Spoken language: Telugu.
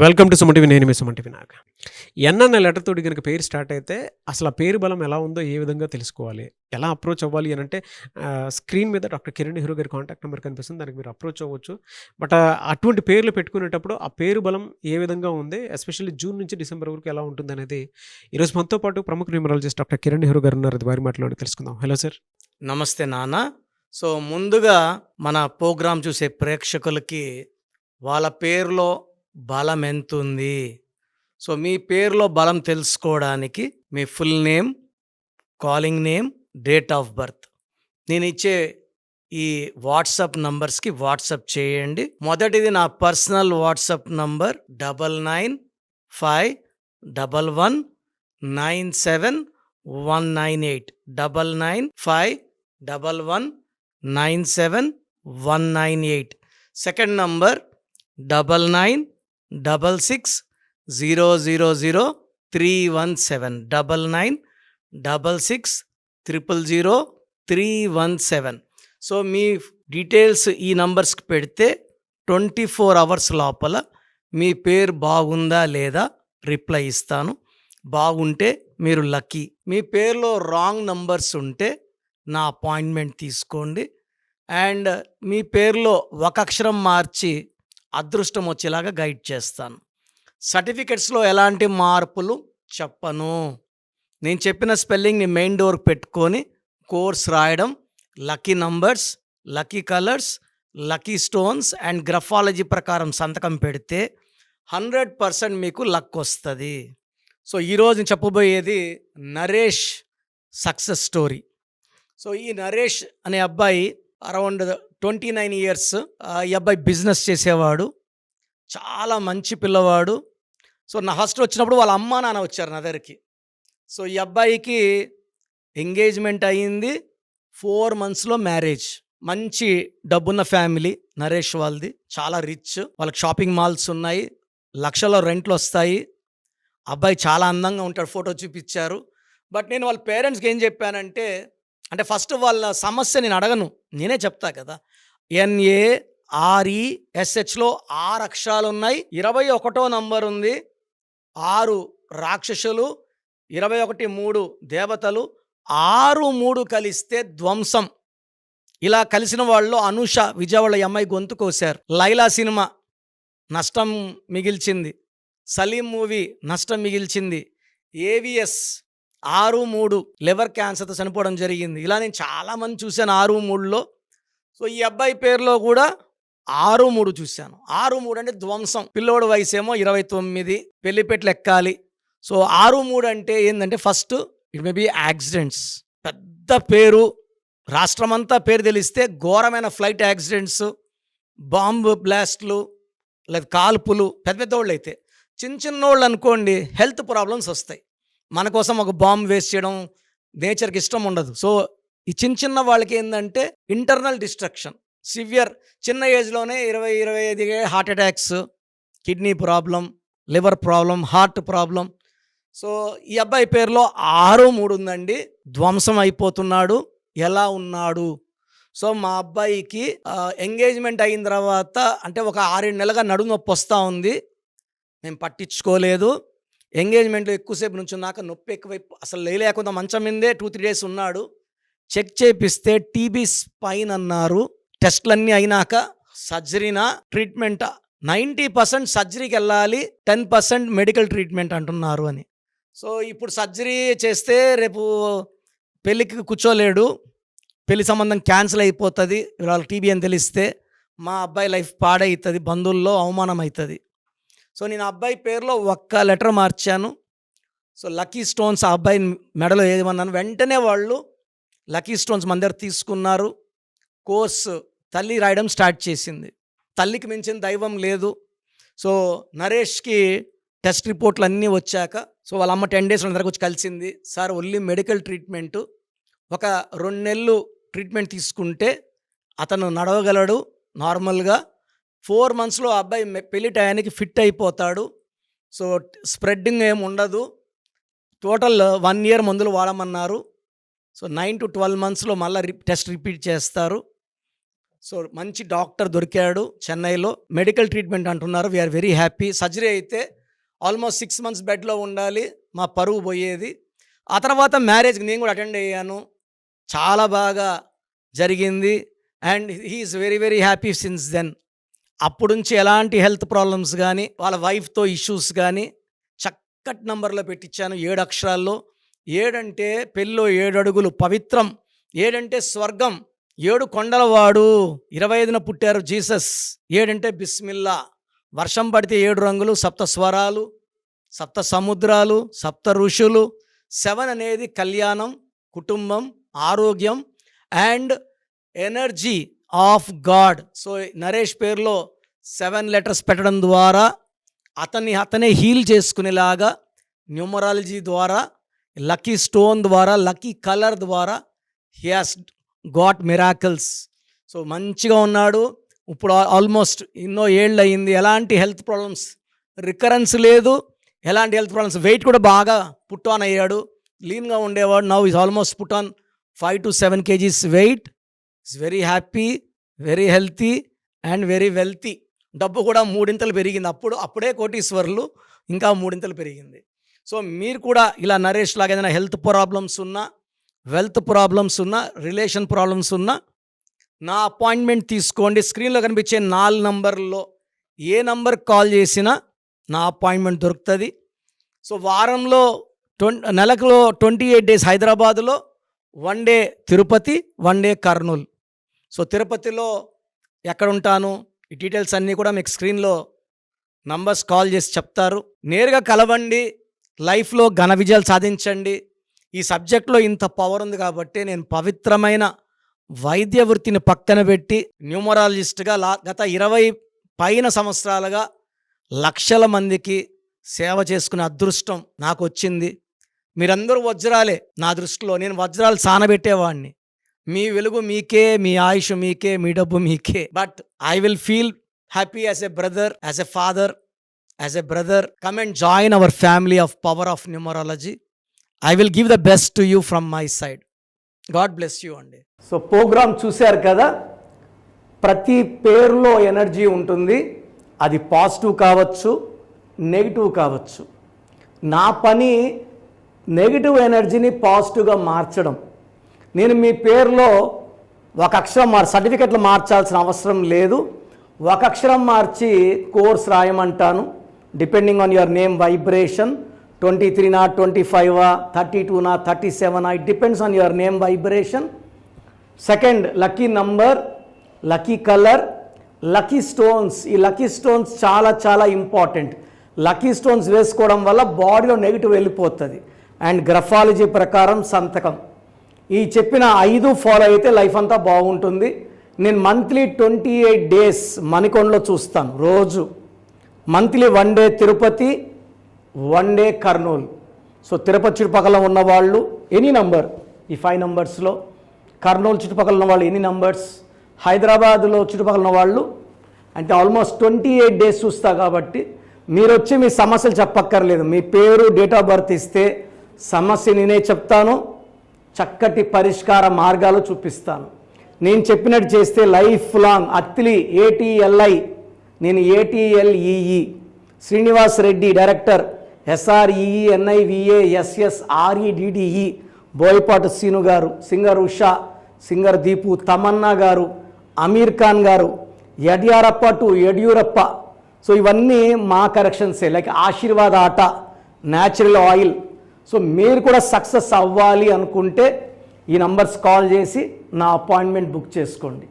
Welcome to Suman TV. నేను మీ సుమన్ టీవీ నాగ్. ఎన్ అన్న లెటర్ తోటి గనుక పేరు స్టార్ట్ అయితే అసలు ఆ పేరు బలం ఎలా ఉందో ఏ విధంగా తెలుసుకోవాలి? ఎలా అప్రోచ్ అవ్వాలి అనంటే స్క్రీన్ మీద డాక్టర్ కిరణ్ నెహ్రూ గారి కాంటాక్ట్ నెంబర్ కనిపిస్తుంది. దానికి మీరు అప్రోచ్ అవ్వచ్చు. బట్ అటువంటి పేర్లు పెట్టుకునేటప్పుడు ఆ పేరు బలం ఏ విధంగా ఉంది? ఎస్పెషల్లీ జూన్ నుంచి డిసెంబర్ వరకు ఎలా ఉంటుందనేది ఈరోజు మనతో పాటు ప్రముఖ న్యూమరాలజిస్ట్ డాక్టర్ కిరణ్ నెహ్రూ గారు ఉన్నారు. అది వారి మాటలోనే తెలుసుకుందాం. Hello sir. నమస్తే నాన్న. సో ముందుగా మన ప్రోగ్రాం చూసే ప్రేక్షకులకి వాళ్ళ పేరులో బలం ఎంతుంది, సో మీ పేరులో బలం తెలుసుకోవడానికి మీ full name, calling name, date of birth నేను ఇచ్చే ఈ వాట్సాప్ నంబర్స్కి వాట్సాప్ చేయండి. మొదటిది నా personal WhatsApp number 995197198198 995197198198. Second number 9966000317 9966000317. So మీ డీటెయిల్స్ ఈ నంబర్స్కి పెడితే 24 అవర్స్ లోపల మీ పేరు బాగుందా లేదా రిప్లై ఇస్తాను. బాగుంటే మీరు లక్కీ. మీ పేరులో రాంగ్ నంబర్స్ ఉంటే నా అపాయింట్మెంట్ తీసుకోండి. అండ్ మీ పేరులో ఒక అక్షరం మార్చి అదృష్టం వచ్చేలాగా గైడ్ చేస్తాను. సర్టిఫికెట్స్లో ఎలాంటి మార్పులు చెప్పను. నేను చెప్పిన స్పెల్లింగ్ని మెయిన్ డోర్కి పెట్టుకొని కోర్స్ రాయడం, lucky numbers, lucky colours, lucky stones and graphology ప్రకారం సంతకం పెడితే 100% మీకు లక్ వస్తుంది. సో ఈరోజు నేను చెప్పబోయేది నరేష్ సక్సెస్ స్టోరీ. సో ఈ నరేష్ అనే అబ్బాయి అరౌండ్ 29 ఇయర్స్. ఈ అబ్బాయి బిజినెస్ చేసేవాడు, చాలా మంచి పిల్లవాడు. సో నా ఫస్ట్ వచ్చినప్పుడు వాళ్ళ అమ్మ నాన్న వచ్చారు నా దగ్గరికి. సో ఈ అబ్బాయికి ఎంగేజ్మెంట్ అయ్యింది, 4 మంత్స్లో మ్యారేజ్. మంచి డబ్బున్న ఫ్యామిలీ నరేష్ వాళ్ళది, చాలా రిచ్. వాళ్ళకి షాపింగ్ మాల్స్ ఉన్నాయి, లక్షల రెంట్లు వస్తాయి. అబ్బాయి చాలా అందంగా ఉంటాడు, ఫోటో చూపించారు. బట్ నేను వాళ్ళ పేరెంట్స్కి ఏం చెప్పానంటే, అంటే ఫస్ట్ వాళ్ళ సమస్య నేను అడగను, నేనే చెప్తా కదా. NARESHలో 6 అక్షరాలు ఉన్నాయి, 21వ నంబర్ ఉంది, 6 రాక్షసులు, 21 3 దేవతలు, 6 3 కలిస్తే ధ్వంసం. ఇలా కలిసిన వాళ్ళు అనూష విజయవాడ అమ్మాయి గొంతు కోశారు. లైలా సినిమా నష్టం మిగిల్చింది, సలీం మూవీ నష్టం మిగిల్చింది, AVS 6 3 లివర్ క్యాన్సర్తో చనిపోవడం జరిగింది. ఇలా నేను చాలామంది చూశాను 6 3లో. సో ఈ అబ్బాయి పేరులో కూడా 6 3 చూశాను. 6 3 అంటే ధ్వంసం. పిల్లోడు వయసు ఏమో 29, పెళ్లిపెట్లు ఎక్కాలి. సో 6 3 అంటే ఏంటంటే first it may be accidents. పెద్ద పేరు, రాష్ట్రమంతా పేరు తెలిస్తే ఘోరమైన ఫ్లైట్ యాక్సిడెంట్స్, బాంబు బ్లాస్ట్లు, లేదా కాల్పులు. పెద్ద పెద్దవాళ్ళు అయితే, చిన్నోళ్ళు అనుకోండి హెల్త్ ప్రాబ్లమ్స్ వస్తాయి. మన కోసం ఒక బాంబు వేస్ట్ చేయడం నేచర్కి ఇష్టం ఉండదు. సో ఈ చిన్న వాళ్ళకి ఏంటంటే ఇంటర్నల్ డిస్ట్రక్షన్, సివియర్, చిన్న ఏజ్లోనే 20-25 heart attacks, kidney problem, liver problem, heart problem. So ఈ అబ్బాయి పేరులో 6 3 ఉందండి. ధ్వంసం అయిపోతున్నాడు. ఎలా ఉన్నాడు? సో మా అబ్బాయికి ఎంగేజ్మెంట్ అయిన తర్వాత అంటే ఒక 6-7 నెలలుగా నడుము నొప్పి వస్తూ ఉంది. మేము పట్టించుకోలేదు. ఎంగేజ్మెంట్లో ఎక్కువసేపు నుంచున్నాక నొప్పి ఎక్కువైపు అసలు లేకుండా మంచం మీదే 2-3 డేస్ ఉన్నాడు. చెక్ చేపిస్తే TB స్పైన్ అన్నారు. టెస్ట్లన్నీ అయినాక సర్జరీనా ట్రీట్మెంటా, 90% సర్జరీకి వెళ్ళాలి, 10% మెడికల్ ట్రీట్మెంట్ అంటున్నారు అని. సో ఇప్పుడు సర్జరీ చేస్తే రేపు పెళ్ళికి కూర్చోలేడు, పెళ్లి సంబంధం క్యాన్సిల్ అయిపోతుంది. వాళ్ళ TB అని తెలిస్తే మా అబ్బాయి లైఫ్ పాడవుతుంది, బంధువుల్లో అవమానం అవుతుంది. సో నేను అబ్బాయి పేరులో ఒక్క లెటర్ మార్చాను. సో లక్కీ స్టోన్స్ ఆ అబ్బాయి మెడలో ఏమన్నాను, వెంటనే వాళ్ళు లక్కీ స్టోన్స్ మన దగ్గర తీసుకున్నారు. కోర్సు తల్లి రాయడం స్టార్ట్ చేసింది. తల్లికి మించిన దైవం లేదు. సో నరేష్కి టెస్ట్ రిపోర్ట్లు అన్నీ వచ్చాక సో వాళ్ళ అమ్మ 10 డేస్ దగ్గరకు వచ్చి కలిసింది. సార్ ఓన్లీ మెడికల్ ట్రీట్మెంటు, ఒక 2 నెలలు ట్రీట్మెంట్ తీసుకుంటే అతను నడవగలడు నార్మల్గా. 4 మంత్స్లో అబ్బాయి పెళ్లి టయానికి ఫిట్ అయిపోతాడు. సో స్ప్రెడ్డింగ్ ఏమి ఉండదు. టోటల్ 1 ఇయర్ మందులు వాడమన్నారు. సో 9 to 12 మంత్స్లో మళ్ళీ టెస్ట్ రిపీట్ చేస్తారు. సో మంచి డాక్టర్ దొరికాడు చెన్నైలో, మెడికల్ ట్రీట్మెంట్ అంటున్నారు. We're very happy. సర్జరీ అయితే ఆల్మోస్ట్ 6 months బెడ్లో ఉండాలి, మా పరువు పోయేది. ఆ తర్వాత మ్యారేజ్కి నేను కూడా అటెండ్ అయ్యాను, చాలా బాగా జరిగింది. And he is very very happy since then. అప్పుడు నుంచి ఎలాంటి హెల్త్ ప్రాబ్లమ్స్ కానీ వాళ్ళ వైఫ్తో ఇష్యూస్ కానీ చక్కటి నంబర్లో పెట్టించాను, 7 అక్షరాల్లో. 7 అంటే పెళ్ళిలో 7 అడుగులు పవిత్రం, 7 అంటే స్వర్గం, 7 కొండలవాడు, 25న పుట్టారు జీసస్. 7 అంటే బిస్మిల్లా, వర్షం పడితే 7 రంగులు, 7 స్వరాలు, 7 సముద్రాలు, 7 ఋషులు. 7 అనేది కళ్యాణం, కుటుంబం, ఆరోగ్యం and energy of God. So Naresh పేరులో 7 letters పెట్టడం ద్వారా అతనే హీల్ చేసుకునేలాగా, న్యూమరాలజీ ద్వారా, లక్కీ స్టోన్ ద్వారా, లక్కీ కలర్ ద్వారా he has got miracles. So మంచిగా ఉన్నాడు. ఇప్పుడు ఆల్మోస్ట్ ఎన్నో ఏళ్ళు అయింది, ఎలాంటి హెల్త్ ప్రాబ్లమ్స్ రికరెన్స్ లేదు, ఎలాంటి హెల్త్ ప్రాబ్లమ్స్. వెయిట్ కూడా బాగా పుట్ ఆన్ అయ్యాడు, లీన్గా ఉండేవాడు. Now is almost put on 5 to 7 kgs weight. Is very happy, very healthy and very wealthy. డబ్బు కూడా 3 పెరిగింది. అప్పుడే కోటీశ్వరులు, ఇంకా 3 పెరిగింది. సో మీరు కూడా ఇలా నరేష్ లాగా ఏదైనా హెల్త్ ప్రాబ్లమ్స్ ఉన్నా, వెల్త్ ప్రాబ్లమ్స్ ఉన్నా, రిలేషన్ ప్రాబ్లమ్స్ ఉన్నా నా అపాయింట్మెంట్ తీసుకోండి. స్క్రీన్లో కనిపించే 4 నంబర్లలో ఏ నంబర్కి కాల్ చేసినా నా అపాయింట్మెంట్ దొరుకుతుంది. సో వారంలో నెలకు 28 days హైదరాబాదులో, 1 day Tirupati, 1 day Kurnool. So తిరుపతిలో ఎక్కడ ఉంటాను, ఈ డీటెయిల్స్ అన్నీ కూడా మీకు స్క్రీన్లో నంబర్స్ కాల్ చేసి చెప్తారు. నేరుగా కలవండి, లైఫ్లో ఘన విజయాలు సాధించండి. ఈ సబ్జెక్ట్లో ఇంత పవర్ ఉంది కాబట్టి నేను పవిత్రమైన వైద్య వృత్తిని పక్కన పెట్టి న్యూమరాలజిస్ట్గా గత 20 పైన సంవత్సరాలుగా లక్షల మందికి సేవ చేసుకునే అదృష్టం నాకు వచ్చింది. మీరందరూ వజ్రాలే నా దృష్టిలో. నేను వజ్రాలు సానబెట్టేవాడిని. మీ వెలుగు మీకే, మీ ఆయుష్ మీకే, మీ డబ్బు మీకే. But I will feel happy as a brother, as a father, as a brother. Come and join our family of power of numerology. I will give the best to you from my side. God bless you అండి. సో ప్రోగ్రామ్ చూశారు కదా, ప్రతి పేరులో ఎనర్జీ ఉంటుంది. అది పాజిటివ్ కావచ్చు, నెగిటివ్ కావచ్చు. నా పని నెగిటివ్ ఎనర్జీని పాజిటివ్గా మార్చడం. నేను మీ పేరులో ఒక అక్షరం సర్టిఫికెట్లు మార్చాల్సిన అవసరం లేదు. ఒక అక్షరం మార్చి కోర్స్ రాయమంటాను. Depending on your name vibration, 23 or 25, 32 or 37, it depends on your name vibration. Second, lucky number, lucky color, lucky stones. ఈ లక్కీ స్టోన్స్ చాలా చాలా ఇంపార్టెంట్. లక్కీ స్టోన్స్ వేసుకోవడం వల్ల బాడీలో నెగిటివ్ వెళ్ళిపోతుంది. అండ్ గ్రఫాలజీ ప్రకారం సంతకం. ఈ చెప్పిన 5 ఫాలో అయితే లైఫ్ అంతా బాగుంటుంది. నేను మంత్లీ 28 days మణికొండలో చూస్తాను రోజు. Monthly 1 day Tirupati, 1 day Kurnool. So Tirupati చుట్టుపక్కల ఉన్నవాళ్ళు ఎనీ నంబర్, ఈ 5 numbers-లో, కర్నూలు చుట్టుపక్కల ఉన్న వాళ్ళు ఎనీ నంబర్స్, హైదరాబాద్లో చుట్టుపక్కల ఉన్న వాళ్ళు అంటే ఆల్మోస్ట్ 28 days చూస్తా. కాబట్టి మీరు వచ్చి మీ సమస్యలు చెప్పక్కర్లేదు. మీ పేరు, డేట్ ఆఫ్ బర్త్ ఇస్తే సమస్య నేనే చెప్తాను, చక్కటి పరిష్కార మార్గాలు చూపిస్తాను. నేను చెప్పినట్టు చేస్తే లైఫ్ లాంగ్. అత్తిలి ATLI, నేను ATLEE, Srinivas Reddy director, SREENIVASSREDDE, Boyapati Seenu గారు, సింగర్ ఉషా, సింగర్ దీపు, తమన్నా గారు, అమీర్ ఖాన్ గారు, యడ్యారప్ప టు యడ్యూరప్ప. సో ఇవన్నీ మా కరెక్షన్సే. లైక్ ఆశీర్వాద్ ఆట, న్యాచురల్ ఆయిల్. సో మీరు కూడా సక్సెస్ అవ్వాలి అనుకుంటే ఈ నంబర్స్ కాల్ చేసి నా అపాయింట్మెంట్ బుక్ చేసుకోండి.